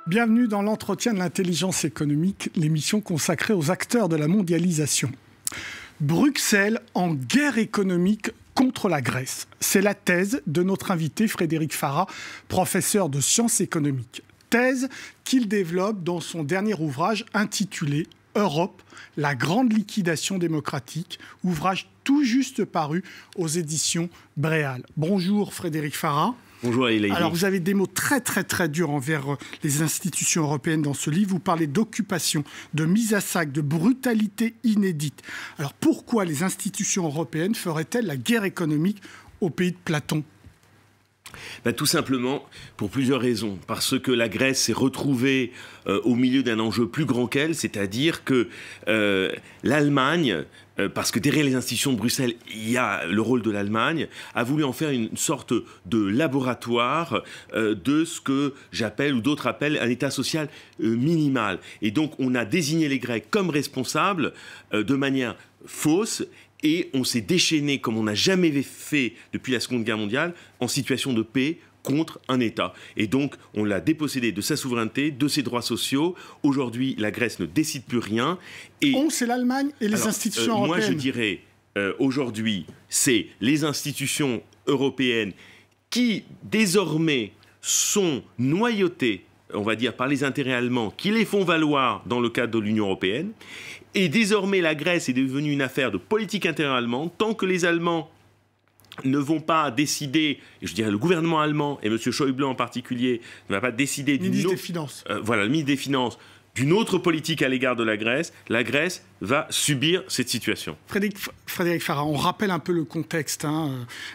Bienvenue dans l'entretien de l'intelligence économique, l'émission consacrée aux acteurs de la mondialisation. Bruxelles en guerre économique contre la Grèce. C'est la thèse de notre invité Frédéric Farah, professeur de sciences économiques. Thèse qu'il développe dans son dernier ouvrage intitulé « Europe, la grande liquidation démocratique », ouvrage tout juste paru aux éditions Bréal. Bonjour Frédéric Farah. Bonjour Elaine. Alors vous avez des mots très durs envers les institutions européennes dans ce livre. Vous parlez d'occupation, de mise à sac, de brutalité inédite. Alors pourquoi les institutions européennes feraient-elles la guerre économique au pays de Platon ? Tout simplement pour plusieurs raisons. Parce que la Grèce s'est retrouvée au milieu d'un enjeu plus grand qu'elle, c'est-à-dire que l'Allemagne, parce que derrière les institutions de Bruxelles, il y a le rôle de l'Allemagne, a voulu en faire une sorte de laboratoire de ce que j'appelle, ou d'autres appellent, un état social minimal. Et donc on a désigné les Grecs comme responsables de manière fausse. Et on s'est déchaîné, comme on n'a jamais fait depuis la Seconde Guerre mondiale, en situation de paix contre un État. Et donc, on l'a dépossédé de sa souveraineté, de ses droits sociaux. Aujourd'hui, la Grèce ne décide plus rien. Et c'est l'Allemagne et les institutions européennes. Moi, je dirais, aujourd'hui, c'est les institutions européennes qui, désormais, sont noyautées, on va dire, par les intérêts allemands, qui les font valoir dans le cadre de l'Union européenne. Et désormais, la Grèce est devenue une affaire de politique intérieure allemande. Tant que les Allemands ne vont pas décider, et je dirais le gouvernement allemand, et M. Schäuble en particulier, ne va pas décider le ministre des Finances, d'une autre politique à l'égard de la Grèce va subir cette situation. Frédéric Farah, on rappelle un peu le contexte,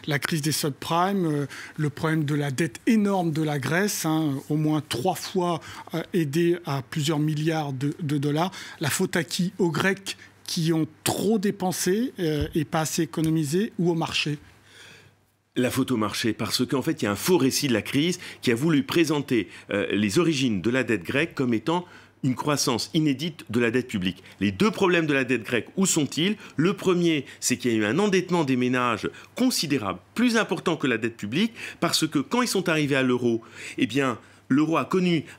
la crise des subprimes, le problème de la dette énorme de la Grèce, au moins 3 fois aidée à plusieurs milliards de dollars. La faute à qui ? Aux Grecs qui ont trop dépensé et pas assez économisé, ou au marché ? La faute au marché, parce qu'en fait, il y a un faux récit de la crise qui a voulu présenter les origines de la dette grecque comme étant une croissance inédite de la dette publique. Les deux problèmes de la dette grecque, où sont-ils ? Le premier, c'est qu'il y a eu un endettement des ménages considérable, plus important que la dette publique, parce que quand ils sont arrivés à l'euro, l'euro a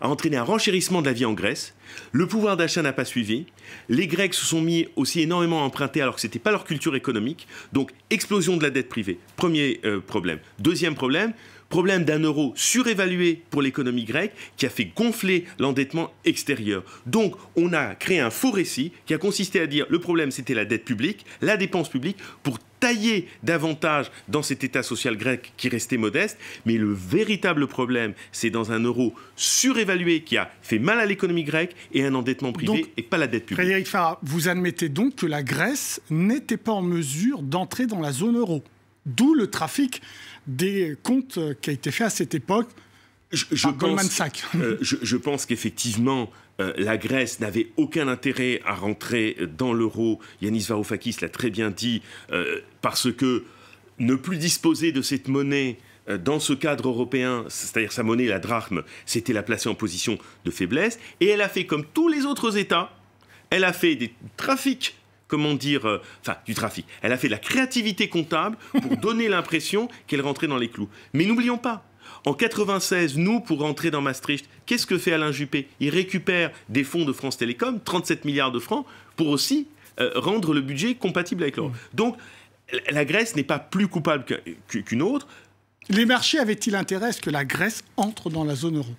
entraîné un renchérissement de la vie en Grèce. Le pouvoir d'achat n'a pas suivi. Les Grecs se sont mis aussi énormément à emprunter alors que ce n'était pas leur culture économique. Donc, explosion de la dette privée. Premier problème. Deuxième problème d'un euro surévalué pour l'économie grecque qui a fait gonfler l'endettement extérieur. Donc, on a créé un faux récit qui a consisté à dire le problème, c'était la dette publique, la dépense publique, pour tailler davantage dans cet état social grec qui restait modeste. Mais le véritable problème, c'est dans un euro surévalué qui a fait mal à l'économie grecque et un endettement privé et pas la dette publique. Frédéric Farah, vous admettez donc que la Grèce n'était pas en mesure d'entrer dans la zone euro. D'où le trafic des comptes qui a été fait à cette époque par Goldman Sachs. Je pense qu'effectivement, la Grèce n'avait aucun intérêt à rentrer dans l'euro. Yanis Varoufakis l'a très bien dit, parce que ne plus disposer de cette monnaie dans ce cadre européen, c'est-à-dire sa monnaie, la drachme, c'était la placer en position de faiblesse. Et elle a fait comme tous les autres États, elle a fait des trafics. Du trafic. Elle a fait de la créativité comptable pour donner l'impression qu'elle rentrait dans les clous. Mais n'oublions pas, en 1996, nous, pour rentrer dans Maastricht, qu'est-ce que fait Alain Juppé ? Il récupère des fonds de France Télécom, 37 milliards de francs, pour aussi rendre le budget compatible avec l'euro. Donc, la Grèce n'est pas plus coupable qu'une autre. Les marchés avaient-ils intérêt à ce que la Grèce entre dans la zone euro ?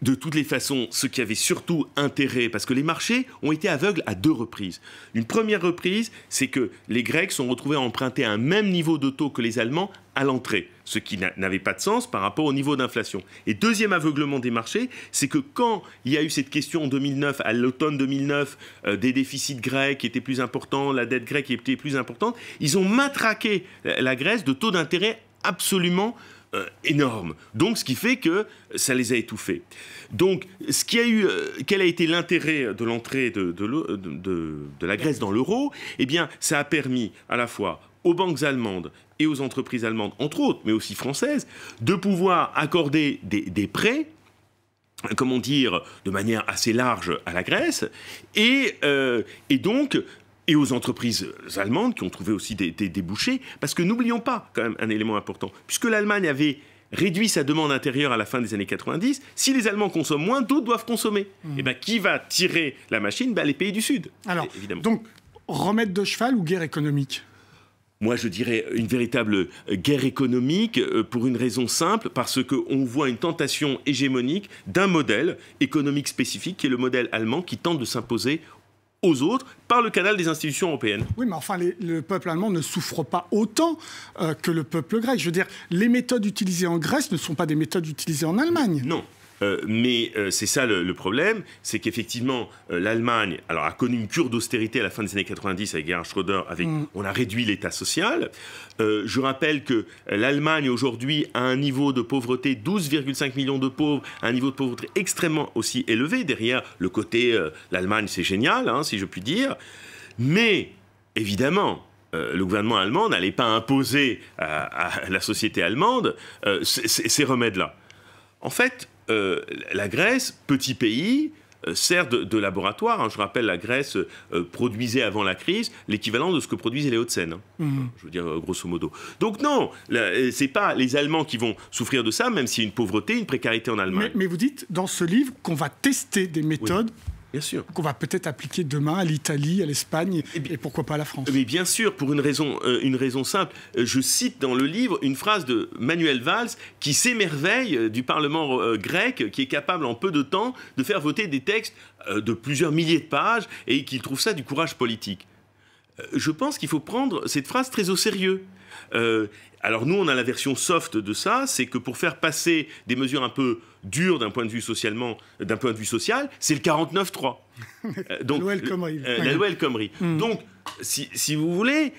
De toutes les façons, ce qui avait surtout intérêt, parce que les marchés ont été aveugles à 2 reprises. Une première reprise, c'est que les Grecs sont retrouvés à emprunter à un même niveau de taux que les Allemands à l'entrée, ce qui n'avait pas de sens par rapport au niveau d'inflation. Et deuxième aveuglement des marchés, c'est que quand il y a eu cette question en 2009, à l'automne 2009, des déficits grecs qui étaient plus importants, la dette grecque qui était plus importante, ils ont matraqué la Grèce de taux d'intérêt absolument énorme. Donc, ce qui fait que ça les a étouffés. Donc, quel a été l'intérêt de l'entrée de la Grèce dans l'euro ? Eh bien, ça a permis à la fois aux banques allemandes et aux entreprises allemandes, entre autres, mais aussi françaises, de pouvoir accorder des prêts, de manière assez large à la Grèce, et aux entreprises allemandes qui ont trouvé aussi des débouchés, parce que n'oublions pas quand même un élément important, puisque l'Allemagne avait réduit sa demande intérieure à la fin des années 90, si les Allemands consomment moins, d'autres doivent consommer. Et bien, qui va tirer la machine? Les pays du Sud. Alors, évidemment. donc, remède de cheval ou guerre économique? Moi, je dirais une véritable guerre économique pour une raison simple, parce qu'on voit une tentation hégémonique d'un modèle économique spécifique, qui est le modèle allemand, qui tente de s'imposer aux autres par le canal des institutions européennes. Oui, mais enfin, le peuple allemand ne souffre pas autant que le peuple grec. Je veux dire, les méthodes utilisées en Grèce ne sont pas des méthodes utilisées en Allemagne. Non. Mais c'est ça le problème, c'est qu'effectivement, l'Allemagne a connu une cure d'austérité à la fin des années 90 avec Gerhard Schröder, on a réduit l'État social. Je rappelle que l'Allemagne aujourd'hui a un niveau de pauvreté, 12,5 millions de pauvres, un niveau de pauvreté extrêmement aussi élevé. Derrière, le côté l'Allemagne, c'est génial, hein, si je puis dire. Mais, évidemment, le gouvernement allemand n'allait pas imposer à la société allemande ces remèdes-là. En fait, la Grèce, petit pays, sert de laboratoire. Hein. Je rappelle, la Grèce produisait avant la crise l'équivalent de ce que produisent les Hauts-de-Seine. Hein. Je veux dire, grosso modo. Donc non, c'est pas les Allemands qui vont souffrir de ça, même s'il y a une pauvreté, une précarité en Allemagne. Mais vous dites dans ce livre qu'on va tester des méthodes. Oui. Bien sûr. Qu'on va peut-être appliquer demain à l'Italie, à l'Espagne et pourquoi pas à la France. Mais bien sûr, pour une raison simple. Je cite dans le livre une phrase de Manuel Valls qui s'émerveille du Parlement grec, qui est capable en peu de temps de faire voter des textes de plusieurs milliers de pages et qui trouve ça du courage politique. Je pense qu'il faut prendre cette phrase très au sérieux. Alors nous, on a la version soft de ça, c'est que pour faire passer des mesures un peu dures d'un point de vue social, c'est le 49-3. La loi El Khomri. La loi El Khomri. Donc, si vous voulez,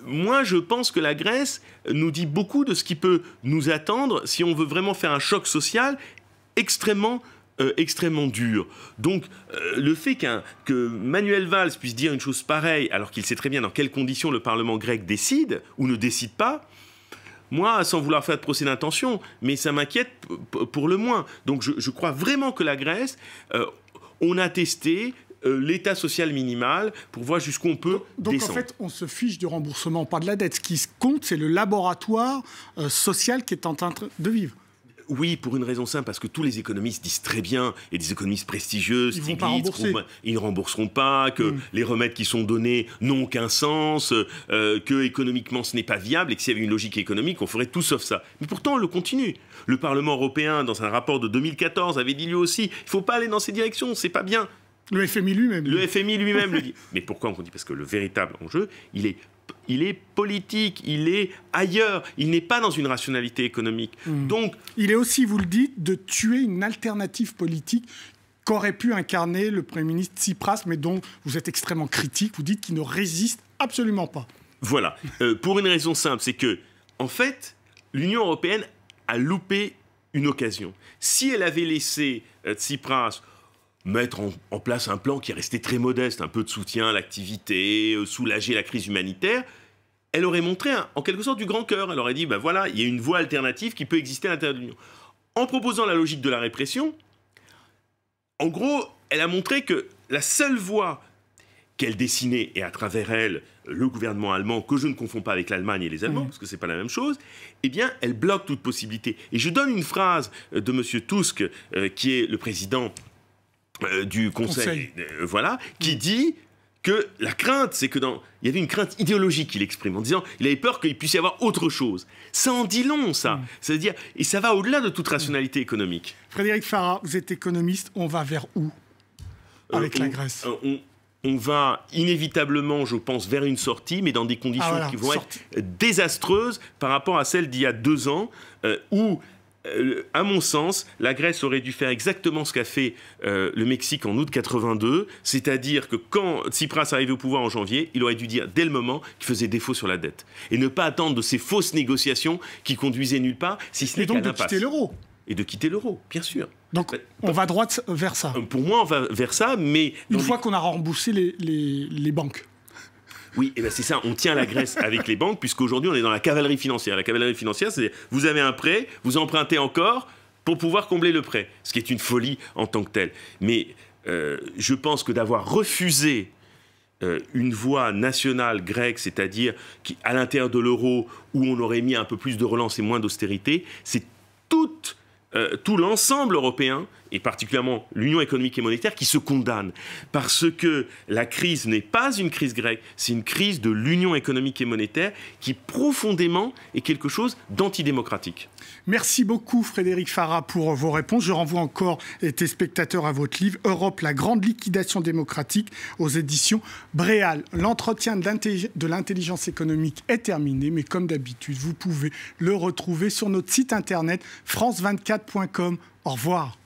moi je pense que la Grèce nous dit beaucoup de ce qui peut nous attendre si on veut vraiment faire un choc social extrêmement dur. Donc, le fait que Manuel Valls puisse dire une chose pareille, alors qu'il sait très bien dans quelles conditions le Parlement grec décide ou ne décide pas, moi, sans vouloir faire de procès d'intention, mais ça m'inquiète pour le moins. Donc, je crois vraiment que la Grèce, on a testé l'état social minimal pour voir jusqu'où on peut descendre. Donc, en fait, on se fiche du remboursement, pas de la dette. Ce qui compte, c'est le laboratoire social qui est en train de vivre. Oui, pour une raison simple, parce que tous les économistes disent très bien, et des économistes prestigieux, ils ne rembourseront pas, que les remèdes qui sont donnés n'ont aucun sens, que économiquement ce n'est pas viable, et que s'il y avait une logique économique, on ferait tout sauf ça. Mais pourtant, on le continue. Le Parlement européen, dans un rapport de 2014, avait dit lui aussi, il ne faut pas aller dans ces directions, c'est pas bien. Le FMI lui-même. Le FMI lui-même le dit. Mais pourquoi on continue? Parce que le véritable enjeu, il est politique, il est ailleurs, il n'est pas dans une rationalité économique. Donc, il est aussi, vous le dites, de tuer une alternative politique qu'aurait pu incarner le Premier ministre Tsipras, mais dont vous êtes extrêmement critique, vous dites qu'il ne résiste absolument pas. Voilà. Pour une raison simple, c'est que, en fait, l'Union européenne a loupé une occasion. Si elle avait laissé Tsipras mettre en place un plan qui est resté très modeste, un peu de soutien à l'activité, soulager la crise humanitaire, elle aurait montré en quelque sorte du grand cœur. Elle aurait dit, voilà, il y a une voie alternative qui peut exister à l'intérieur de l'Union. En proposant la logique de la répression, en gros, elle a montré que la seule voie qu'elle dessinait, et à travers elle, le gouvernement allemand, que je ne confonds pas avec l'Allemagne et les Allemands, parce que c'est pas la même chose, eh bien, elle bloque toute possibilité. Et je donne une phrase de M. Tusk, qui est le président du Conseil. Voilà, qui dit que la crainte, c'est que il y avait une crainte idéologique qu'il exprime, en disant il avait peur qu'il puisse y avoir autre chose. Ça en dit long, ça. C'est-à-dire, et ça va au-delà de toute rationalité économique. Frédéric Farah, vous êtes économiste, on va vers où avec la Grèce? On va inévitablement, je pense, vers une sortie, mais dans des conditions qui vont être désastreuses par rapport à celles d'il y a 2 ans, où à mon sens, la Grèce aurait dû faire exactement ce qu'a fait le Mexique en août 82, c'est-à-dire que quand Tsipras arrivait au pouvoir en janvier, il aurait dû dire dès le moment qu'il faisait défaut sur la dette. Et ne pas attendre de ces fausses négociations qui conduisaient nulle part, si ce n'est qu'à l'impasse. Et donc de quitter l'euro. Et de quitter l'euro, bien sûr. Donc on va droit vers ça. Pour moi, on va vers ça, mais... Une fois qu'on a remboursé les banques. Oui, et c'est ça, on tient la Grèce avec les banques, puisqu'aujourd'hui, on est dans la cavalerie financière. La cavalerie financière, c'est vous avez un prêt, vous empruntez encore pour pouvoir combler le prêt, ce qui est une folie en tant que telle. Mais je pense que d'avoir refusé une voie nationale grecque, c'est-à-dire à l'intérieur de l'euro, où on aurait mis un peu plus de relance et moins d'austérité, c'est tout l'ensemble européen, et particulièrement l'Union économique et monétaire, qui se condamne. Parce que la crise n'est pas une crise grecque, c'est une crise de l'Union économique et monétaire qui profondément est quelque chose d'antidémocratique. Merci beaucoup Frédéric Farah pour vos réponses. Je renvoie encore les téléspectateurs à votre livre « Europe, la grande liquidation démocratique » aux éditions Bréal. L'entretien de l'intelligence économique est terminé, mais comme d'habitude, vous pouvez le retrouver sur notre site internet france24.com. Au revoir.